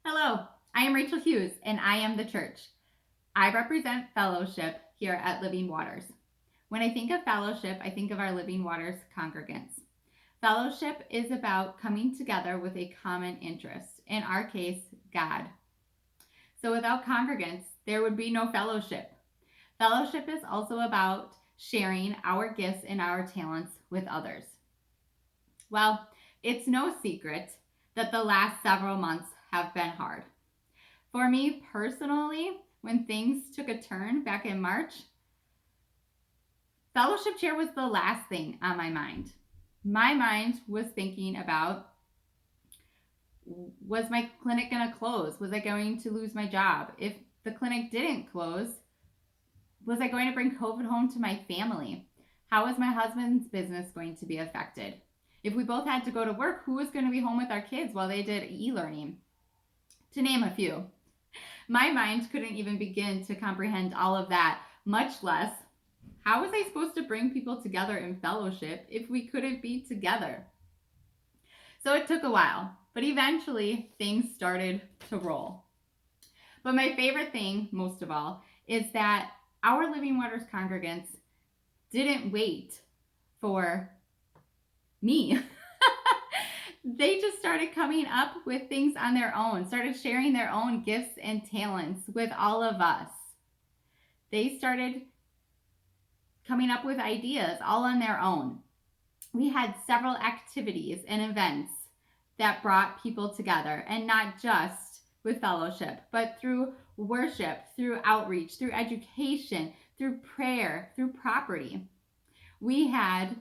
Hello, I am Rachel Hughes and I am the church. I represent fellowship here at Living Waters. When I think of fellowship, I think of our Living Waters congregants. Fellowship is about coming together with a common interest, in our case, God. So without congregants, there would be no fellowship. Fellowship is also about sharing our gifts and our talents with others. Well, it's no secret that the last several months have been hard. For me personally, when things took a turn back in March, fellowship chair was the last thing on my mind. My mind was thinking about, was my clinic going to close? Was I going to lose my job? If the clinic didn't close, was I going to bring COVID home to my family? How was my husband's business going to be affected? If we both had to go to work, who was going to be home with our kids while they did e-learning? To name a few. My mind couldn't even begin to comprehend all of that, much less how was I supposed to bring people together in fellowship if we couldn't be together? So it took a while, but eventually things started to roll. But my favorite thing, most of all, is that our Living Waters congregants didn't wait for me. They just started coming up with things on their own, started sharing their own gifts and talents with all of us. They started coming up with ideas all on their own. We had several activities and events that brought people together, and not just with fellowship, but through worship, through outreach, through education, through prayer, through property. We had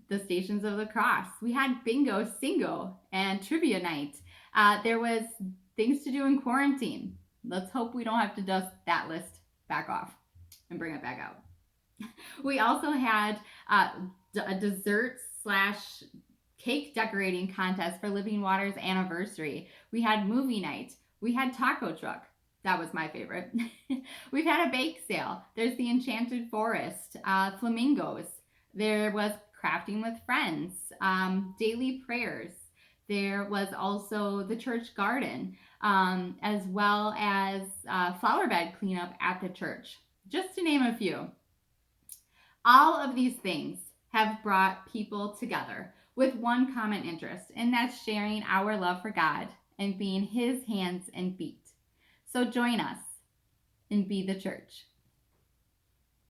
the Stations of the Cross. We had bingo, singo, and trivia night. There was things to do in quarantine. Let's hope we don't have to dust that list back off and bring it back out. We also had a dessert slash cake decorating contest for Living Waters anniversary. We had movie night. We had taco truck. That was my favorite. We've had a bake sale. There's the Enchanted Forest, flamingos. There was crafting with friends, daily prayers. There was also the church garden, as well as flower bed cleanup at the church, just to name a few. All of these things have brought people together with one common interest, and that's sharing our love for God and being His hands and feet. So join us and be the church.